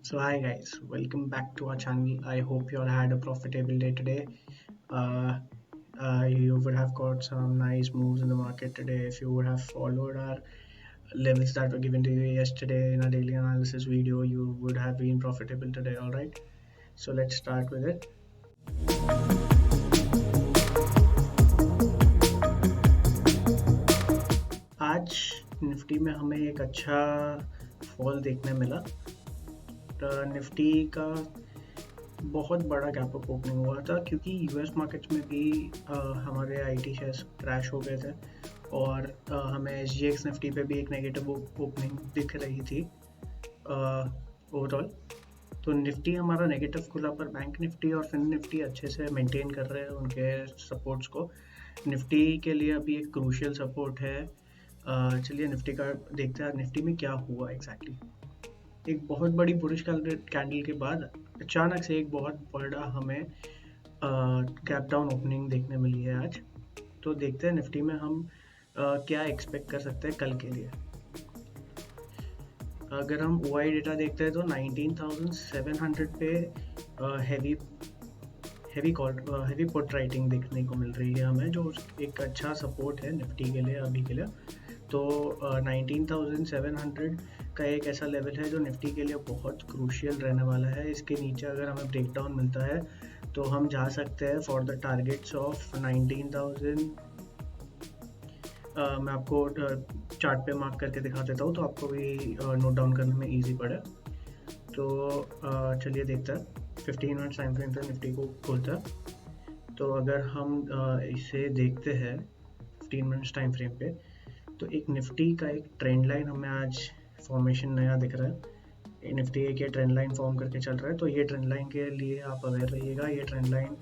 So hi guys, welcome back to our channel. I hope you all had a profitable day today. Uh, you would have got some nice moves in the market today if you would have followed our levels that were given to you yesterday in a daily analysis video. You would have been profitable today. All right. So let's start with it. आज Nifty में हमें एक अच्छा fall देखने मिला। Nifty का बहुत बड़ा गैप अप ओपनिंग हुआ था क्योंकि यूएस मार्केट्स में भी हमारे आईटी शेयर्स क्रैश हो गए थे और हमें एसजीएक्स निफ्टी पे भी एक नेगेटिव ओपनिंग दिख रही थी ओवरऑल। तो निफ्टी हमारा नेगेटिव खुला पर बैंक निफ्टी और फिन निफ्टी अच्छे से मेंटेन कर रहे हैं उनके सपोर्ट्स को। निफ्टी के लिए अभी एक क्रूशियल सपोर्ट है। चलिए निफ्टी का देखते हैं निफ्टी में क्या हुआ एग्जैक्टली। एक बहुत बड़ी बुलिश कैंडल के बाद अचानक से एक बहुत बड़ा हमें गैप डाउन ओपनिंग देखने मिली है आज। तो देखते हैं निफ्टी में हम क्या एक्सपेक्ट कर सकते हैं कल के लिए। अगर हम ओआई डेटा देखते हैं तो 19,700 पे हेवी पुट राइटिंग देखने को मिल रही है हमें, जो एक अच्छा सपोर्ट है निफ्टी के लिए अभी के लिए। तो 19,700 का एक ऐसा लेवल है जो निफ्टी के लिए बहुत क्रूशियल रहने वाला है। इसके नीचे अगर हमें ब्रेकडाउन मिलता है तो हम जा सकते हैं फॉर द टारगेट्स ऑफ 19,000। मैं आपको चार्ट पे मार्क करके दिखा देता हूँ तो आपको भी नोट डाउन करने में इजी पड़े। तो चलिए देखते हैं 15 मिनट टाइम फ्रेम पे निफ्टी को खोलता है। तो अगर हम इसे देखते हैं 15 मिनट्स टाइम फ्रेम पे तो एक निफ्टी का एक ट्रेंड लाइन हमें आज फॉर्मेशन नया दिख रहा है। निफ्टी एक ये ट्रेंड लाइन फॉर्म करके चल रहा है, तो ये ट्रेंड लाइन के लिए आप अवेयर रहिएगा। ये ट्रेंड लाइन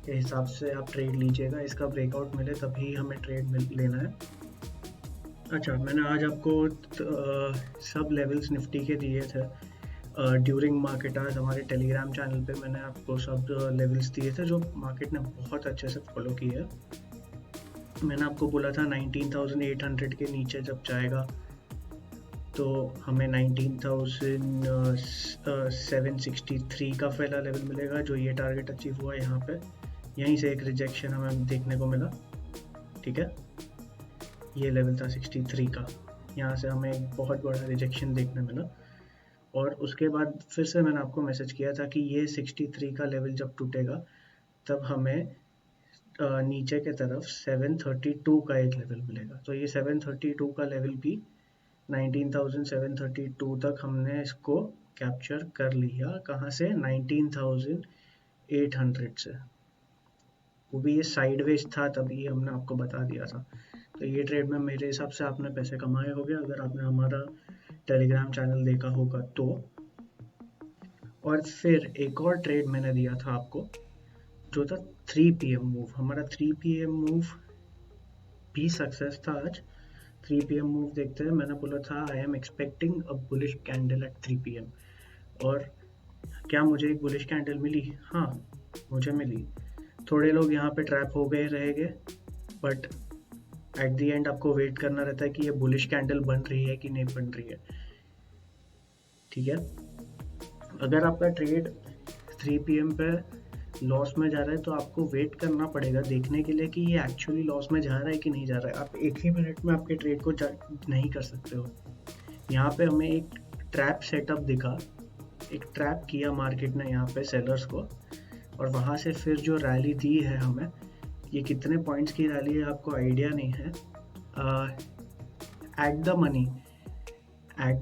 के हिसाब से आप ट्रेड लीजिएगा। इसका ब्रेकआउट मिले तभी हमें ट्रेड लेना है। अच्छा, मैंने आज आपको सब लेवल्स निफ्टी के दिए थे ड्यूरिंग मार्केट। आज हमारे टेलीग्राम चैनल पे मैंने आपको सब लेवल्स दिए थे जो मार्केट ने बहुत अच्छे से फॉलो किए है। मैंने आपको बोला था 19,800 के नीचे जब जाएगा तो हमें 19,763 का पहला लेवल मिलेगा, जो ये टारगेट अचीव हुआ यहाँ पे। यहीं से एक रिजेक्शन हमें देखने को मिला, ठीक है। ये लेवल था 63 का, यहाँ से हमें एक बहुत बड़ा रिजेक्शन देखने मिला। और उसके बाद फिर से मैंने आपको मैसेज किया था कि ये 63 का लेवल जब टूटेगा तब हमें नीचे के तरफ 732 का एक लेवल मिलेगा। तो ये 732 का लेवल भी 19,732 तक हमने इसको कैप्चर कर लिया। कहाँ से? 19,800 से। वो भी ये साइडवेज था, तभी हमने आपको बता दिया था। तो ये ट्रेड में मेरे हिसाब से आपने पैसे कमाए होंगे अगर आपने हमारा टेलीग्राम चैनल देखा होगा तो। और फिर एक और ट्रेड मैंने दिया था आपको जो था 3 PM मूव। हमारा 3 PM मूव भी सक्सेस था आज। 3 PM मूव देखते हैं। मैंने बोला था I am expecting a bullish candle eight 3 PM, और क्या मुझे एक बुलिश कैंडल मिली? हाँ, मुझे मिली। थोड़े लोग यहाँ पे ट्रैप हो गए रहेंगे, बट एट द एंड आपको वेट करना रहता है कि ये बुलिश कैंडल बन रही है कि नहीं बन रही है, ठीक है। अगर आपका ट्रेड 3 PM पे लॉस में जा रहा है तो आपको वेट करना पड़ेगा देखने के लिए कि ये एक्चुअली लॉस में जा रहा है कि नहीं जा रहा है। आप एक ही मिनट में आपके ट्रेड को नहीं कर सकते हो। यहाँ पे हमें एक ट्रैप सेटअप दिखा, एक ट्रैप किया मार्केट ने यहाँ पे सेलर्स को, और वहाँ से फिर जो रैली दी है हमें, ये कितने पॉइंट्स की रैली है आपको आइडिया नहीं है। एट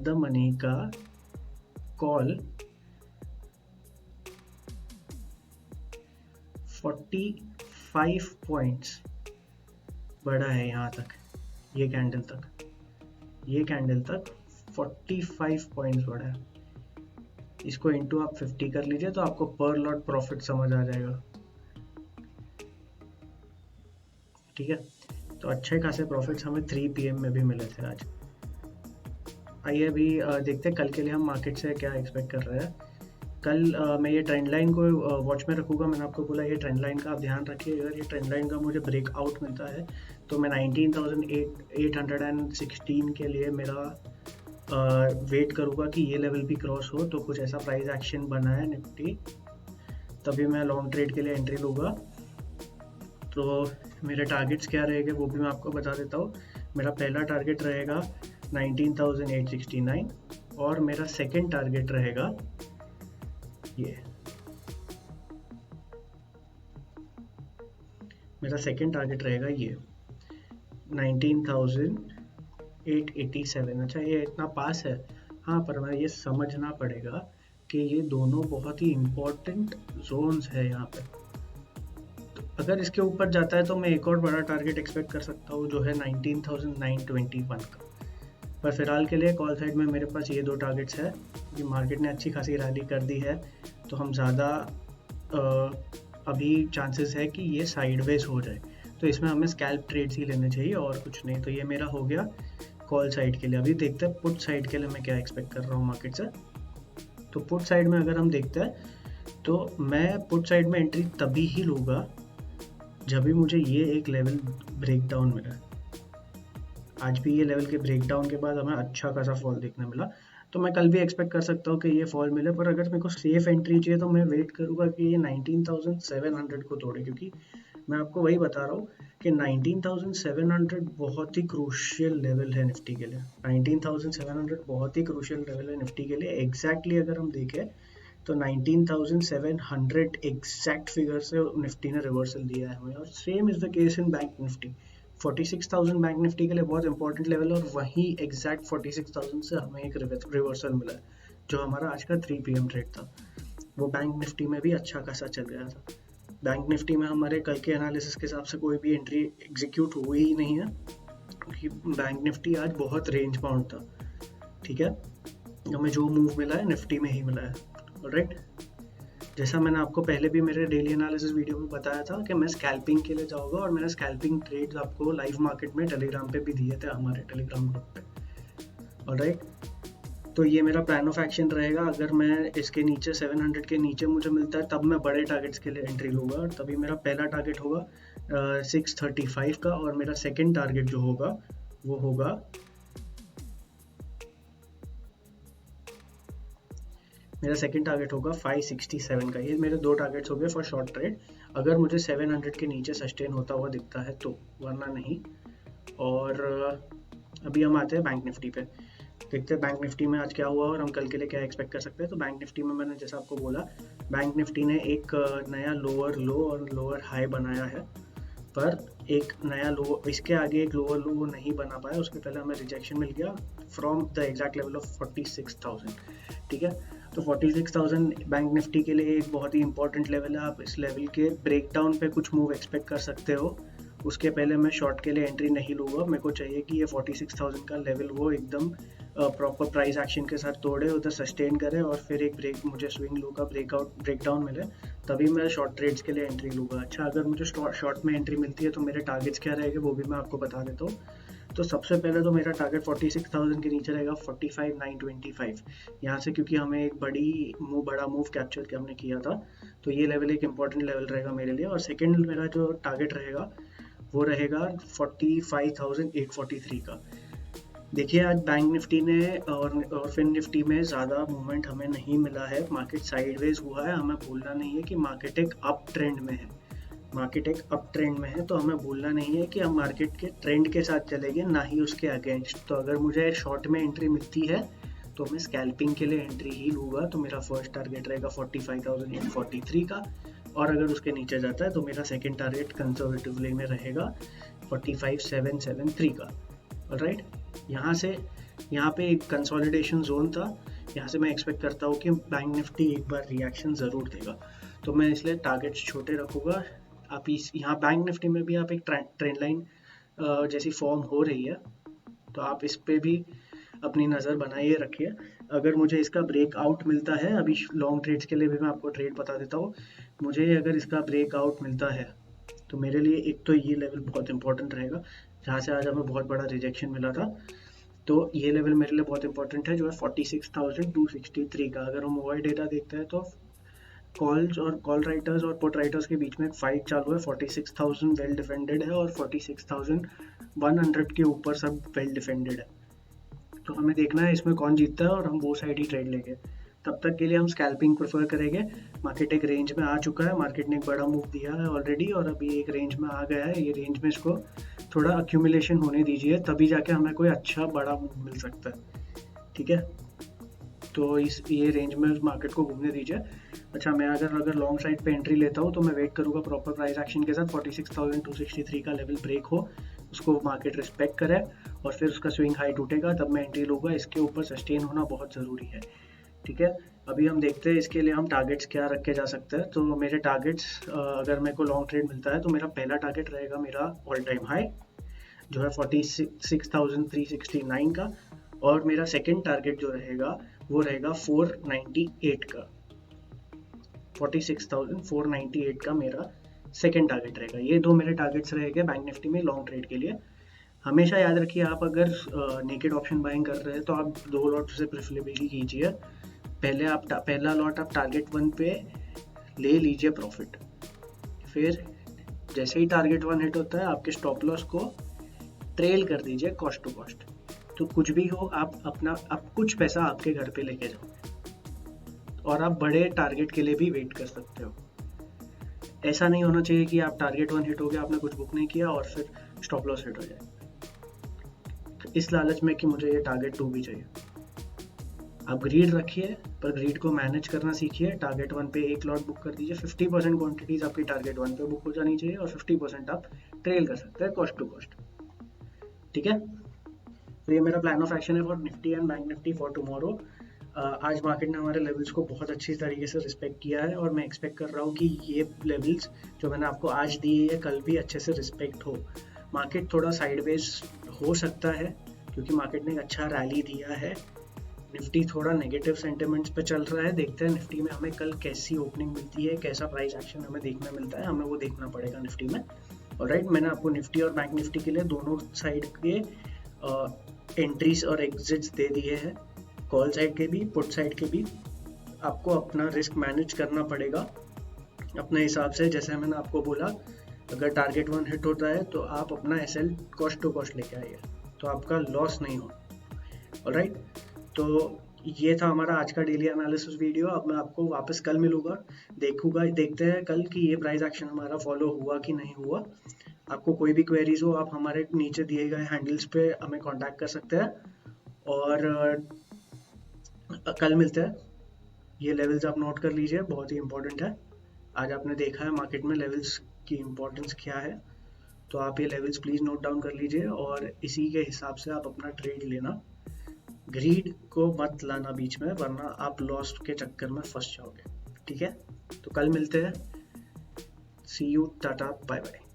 द मनी का कॉल 45 पॉइंट्स बढ़ा है यहाँ तक। ये कैंडल तक 45 पॉइंट्स बढ़ा है। इसको इंटू आप 50 कर लीजिए तो आपको पर लॉट प्रॉफिट समझ आ जाएगा, ठीक है। तो अच्छे खासे प्रॉफिट्स हमें 3 PM में भी मिले थे आज। आइए अभी देखते हैं कल के लिए हम मार्केट से क्या एक्सपेक्ट कर रहे हैं। कल मैं ये ट्रेंड लाइन को वॉच में रखूँगा। मैंने आपको बोला ये ट्रेंड लाइन का आप ध्यान रखिए। अगर ये ट्रेंड लाइन का मुझे ब्रेकआउट मिलता है तो मैं 19,816 के लिए मेरा वेट करूँगा कि ये लेवल भी क्रॉस हो, तो कुछ ऐसा प्राइस एक्शन बना है निफ्टी, तभी मैं लॉन्ग ट्रेड के लिए एंट्री लूँगा। तो मेरे टारगेट्स क्या रहेंगे वो भी मैं आपको बता देता हूँ। मेरा पहला टारगेट रहेगा 19,869 और मेरा सेकंड टारगेट रहेगा ये, मेरा सेकंड टारगेट रहेगा ये 19,887। अच्छा ये इतना पास है, हाँ, पर मैं ये समझना पड़ेगा कि ये दोनों बहुत ही इम्पोर्टेंट जोन्स है यहाँ पे। तो अगर इसके ऊपर जाता है तो मैं एक और बड़ा टारगेट एक्सपेक्ट कर सकता हूँ जो है 19,921 का। पर फिलहाल के लिए कॉल साइड में मेरे पास ये दो टारगेट्स है कि मार्केट ने अच्छी खासी रैली कर दी है, तो हम ज़्यादा अभी चांसेस है कि ये साइडवेज हो जाए, तो इसमें हमें स्कैल्प ट्रेड्स ही लेने चाहिए और कुछ नहीं। तो ये मेरा हो गया कॉल साइड के लिए। अभी देखते हैं पुट साइड के लिए मैं क्या एक्सपेक्ट कर रहा हूँ मार्केट से। तो पुट साइड में अगर हम देखते हैं तो मैं पुट साइड में एंट्री तभी ही लूँगा जब भी मुझे ये एक लेवल ब्रेक डाउन मिला। आज भी ये लेवल के ब्रेक डाउन के बाद हमें अच्छा खासा फॉल देखने मिला, तो मैं कल भी एक्सपेक्ट कर सकता हूँ कि ये फॉल मिले। पर अगर मेरे को सेफ एंट्री चाहिए तो मैं वेट करूँगा कि ये 19,700 को तोड़े, क्योंकि मैं आपको वही बता रहा हूँ कि 19,700 बहुत ही क्रूशियल लेवल है निफ्टी के लिए। 19,700 बहुत ही क्रूशियल लेवल है निफ्टी के लिए। एग्जैक्टली अगर हम देखें तो 19,700 एग्जैक्ट फिगर से निफ्टी ने रिवर्सल दिया है हमें, और same is the case in bank Nifty. 46,000 bank Nifty के लिए बहुत इंपॉर्टेंट लेवल है, और वहीं एग्जैक्ट 46,000 से हमें एक रिवर्सल मिला है जो हमारा आज का 3 PM ट्रेड था। वो बैंक निफ्टी में भी अच्छा खासा चल गया था। बैंक निफ्टी में हमारे कल के एनालिसिस के हिसाब से कोई भी एंट्री एग्जीक्यूट हुई ही नहीं है, क्योंकि बैंक निफ्टी आज बहुत रेंज बाउंड था। ठीक है, हमें जो मूव मिला है निफ्टी में ही मिला है। ऑलराइट, जैसा मैंने आपको पहले भी मेरे डेली एनालिसिस वीडियो में बताया था कि मैं स्कैल्पिंग के लिए जाऊँगा, और मैंने स्कैल्पिंग ट्रेड्स आपको लाइव मार्केट में टेलीग्राम पे भी दिए थे, हमारे टेलीग्राम ग्रुप पे। ऑलराइट, तो ये मेरा प्लान ऑफ एक्शन रहेगा। अगर मैं इसके नीचे 700 के नीचे मुझे मिलता है तब मैं बड़े टारगेट्स के लिए एंट्री लूँगा, और तभी मेरा पहला टारगेट होगा 635 का, और मेरा सेकंड टारगेट जो होगा वो होगा मेरा सेकंड टारगेट होगा 567 का। ये मेरे दो टारगेट्स हो गए फॉर शॉर्ट ट्रेड, अगर मुझे 700 के नीचे सस्टेन होता हुआ दिखता है तो, वरना नहीं। और अभी हम आते हैं बैंक निफ्टी पे। देखते हैं बैंक निफ्टी में आज क्या हुआ और हम कल के लिए क्या एक्सपेक्ट कर सकते हैं। तो बैंक निफ्टी में मैंने जैसा आपको बोला, बैंक निफ्टी ने एक नया लोअर लो और लोअर हाई बनाया है, पर एक नया लो, इसके आगे एक लोअर लो वो नहीं बना पाया। उसके पहले हमें रिजेक्शन मिल गया from the exact level of 46,000। ठीक है, तो 46,000 बैंक निफ्टी के लिए एक बहुत ही इंपॉर्टेंट लेवल है। आप इस लेवल के ब्रेकडाउन पे कुछ मूव एक्सपेक्ट कर सकते हो। उसके पहले मैं शॉर्ट के लिए एंट्री नहीं लूँगा। मेरे को चाहिए कि ये 46,000 का लेवल वो एकदम प्रॉपर प्राइस एक्शन के साथ तोड़े, उधर सस्टेन करे, और फिर एक ब्रेक मुझे स्विंग लो का ब्रेकडाउन मिले, तभी मैं शॉर्ट ट्रेड्स के लिए एंट्री लूँगा। अच्छा, अगर मुझे शॉर्ट में एंट्री मिलती है तो मेरे टारगेट्स क्या रहेंगे वो भी मैं आपको बता देता हूँ। तो सबसे पहले तो मेरा टारगेट 46,000 के नीचे रहेगा 45,925 यहाँ से, क्योंकि हमें एक बड़ा मूव कैप्चर के हमने किया था, तो ये लेवल एक इंपॉर्टेंट लेवल रहेगा मेरे लिए। और सेकंड मेरा जो टारगेट रहेगा वो रहेगा 45,843 का। देखिए, आज बैंक निफ्टी ने और फिन निफ्टी में ज़्यादा मूवमेंट हमें नहीं मिला है, मार्केट साइडवेज हुआ है। हमें भूलना नहीं है कि मार्केट एक अप ट्रेंड में है, तो हमें भूलना नहीं है कि हम मार्केट के ट्रेंड के साथ चलेंगे, ना ही उसके अगेंस्ट। तो अगर मुझे शॉर्ट में एंट्री मिलती है तो मैं स्कैल्पिंग के लिए एंट्री ही लूँगा। तो मेरा फर्स्ट टारगेट रहेगा 45,843 का, और अगर उसके नीचे जाता है तो मेरा सेकंड टारगेट कंजर्वेटिवली में रहेगा 45,773 का। ऑलराइट, यहाँ पे एक कंसोलिडेशन जोन था, यहाँ से मैं एक्सपेक्ट करता हूँ कि बैंक निफ्टी एक बार रिएक्शन ज़रूर देगा, तो मैं इसलिए टारगेट्स छोटे रखूँगा। आप यहाँ बैंक निफ्टी में भी आप एक ट्रेंड लाइन जैसी फॉर्म हो रही है, तो आप इस पे भी अपनी नज़र बनाए रखिए। अगर मुझे इसका ब्रेकआउट मिलता है, अभी लॉन्ग ट्रेड्स के लिए भी मैं आपको ट्रेड बता देता हूँ, मुझे अगर इसका ब्रेकआउट मिलता है तो मेरे लिए एक तो ये लेवल बहुत इंपॉर्टेंट रहेगा, जहाँ से आज हमें बहुत बड़ा रिजेक्शन मिला था। तो ये लेवल मेरे लिए बहुत इंपॉर्टेंट है, जो है 46,263 का। अगर हम ओआई डेटा देखते हैं तो कॉल्स और कॉल राइटर्स और पुट राइटर्स के बीच में एक फाइट चालू है। 46,000 वेल डिफेंडेड है और 46,100 के ऊपर सब वेल डिफेंडेड है। तो हमें देखना है इसमें कौन जीतता है और हम वो साइड ही ट्रेड लेंगे। तब तक के लिए हम स्कैल्पिंग प्रेफर करेंगे। मार्केट एक रेंज में आ चुका है, मार्केट ने एक बड़ा मूव दिया है ऑलरेडी और अभी एक रेंज में आ गया है। ये रेंज में इसको थोड़ा अक्यूमुलेशन होने दीजिए, तभी जाके हमें कोई अच्छा बड़ा मूव मिल सकता है। ठीक है, तो ये रेंज में मार्केट को घूमने दीजिए। अच्छा, मैं अगर लॉन्ग साइड पे एंट्री लेता हूँ तो मैं वेट करूँगा प्रॉपर प्राइस एक्शन के साथ 46,263 का लेवल ब्रेक हो, उसको मार्केट रिस्पेक्ट करे और फिर उसका स्विंग हाई टूटेगा, तब मैं एंट्री लूँगा। इसके ऊपर सस्टेन होना बहुत ज़रूरी है। ठीक है, अभी हम देखते हैं इसके लिए हम टारगेट्स क्या रखे जा सकते हैं। तो मेरे टारगेट्स, अगर मेरे को लॉन्ग ट्रेड मिलता है तो मेरा पहला टारगेट रहेगा मेरा ऑल टाइम हाई जो है 46,369 का, और मेरा सेकंड टारगेट जो रहेगा वो रहेगा 498 का। 46,498 का मेरा सेकंड टारगेट रहेगा। ये दो मेरे टारगेट्स रहेंगे बैंक निफ्टी में लॉन्ग ट्रेड के लिए। हमेशा याद रखिए, आप अगर नेकेड ऑप्शन बाइंग कर रहे हैं तो आप 2 लॉट से प्रेफरेबली कीजिए। पहला लॉट आप टारगेट 1 पे ले लीजिए प्रॉफिट, फिर जैसे ही टारगेट 1 हिट होता है आपके स्टॉप लॉस को ट्रेल कर दीजिए कॉस्ट टू कॉस्ट। तो कुछ भी हो, आप कुछ पैसा आपके घर पे लेके जाओ और आप बड़े टारगेट के लिए भी वेट कर सकते हो। ऐसा नहीं होना चाहिए कि आप टारगेट 1 हिट हो गया, आपने कुछ बुक नहीं किया और फिर स्टॉप लॉस हिट हो जाए इस लालच में कि मुझे ये टारगेट 2 भी चाहिए। आप ग्रीड रखिए, पर ग्रीड को मैनेज करना सीखिए। टारगेट 1 पे एक लॉट बुक कर दीजिए। 50% क्वांटिटीज आपकी टारगेट 1 पे बुक हो जानी चाहिए और 50% आप ट्रेल कर सकते हैं कॉस्ट टू कॉस्ट। ठीक है, तो ये मेरा प्लान ऑफ एक्शन है for Nifty and bank Nifty for tomorrow. आज मार्केट ने हमारे लेवल्स को बहुत अच्छी तरीके से रिस्पेक्ट किया है और मैं एक्सपेक्ट कर रहा हूँ कि ये लेवल्स जो मैंने आपको आज दिए है कल भी अच्छे से रिस्पेक्ट हो। मार्केट थोड़ा साइडवेज हो सकता है क्योंकि मार्केट ने एक अच्छा रैली दिया है। निफ्टी थोड़ा नेगेटिव सेंटिमेंट्स पे चल रहा है। देखते हैं निफ्टी में हमें कल कैसी ओपनिंग मिलती है, कैसा प्राइस एक्शन हमें देखने मिलता है, हमें वो देखना पड़ेगा निफ्टी में। ऑलराइट, मैंने आपको निफ्टी और बैंक निफ्टी के लिए दोनों साइड के एंट्रीज और एग्जिट्स दे दिए हैं, कॉल साइड के भी पुट साइड के भी। आपको अपना रिस्क मैनेज करना पड़ेगा अपने हिसाब से। जैसे मैंने आपको बोला, अगर टारगेट 1 हिट होता है तो आप अपना एसएल कॉस्ट टू कॉस्ट लेके आइए तो आपका लॉस नहीं हो। ऑलराइट, तो ये था हमारा आज का डेली एनालिसिस वीडियो। अब मैं आपको वापस कल मिलूंगा, देखते हैं कल कि ये प्राइस एक्शन हमारा फॉलो हुआ कि नहीं हुआ। आपको कोई भी क्वेरीज हो आप हमारे नीचे दिए गए हैंडल्स पे हमें कांटेक्ट कर सकते हैं और कल मिलते हैं। ये लेवल्स आप नोट कर लीजिए, बहुत ही इंपॉर्टेंट है। आज आपने देखा है मार्केट में लेवल्स की इम्पोर्टेंस क्या है, तो आप ये लेवल्स प्लीज़ नोट डाउन कर लीजिए और इसी के हिसाब से आप अपना ट्रेड लेना। ग्रीड को मत लाना बीच में, वरना आप लॉस के चक्कर में फंस जाओगे। ठीक है, तो कल मिलते हैं। सी यू, टाटा, बाय बाय।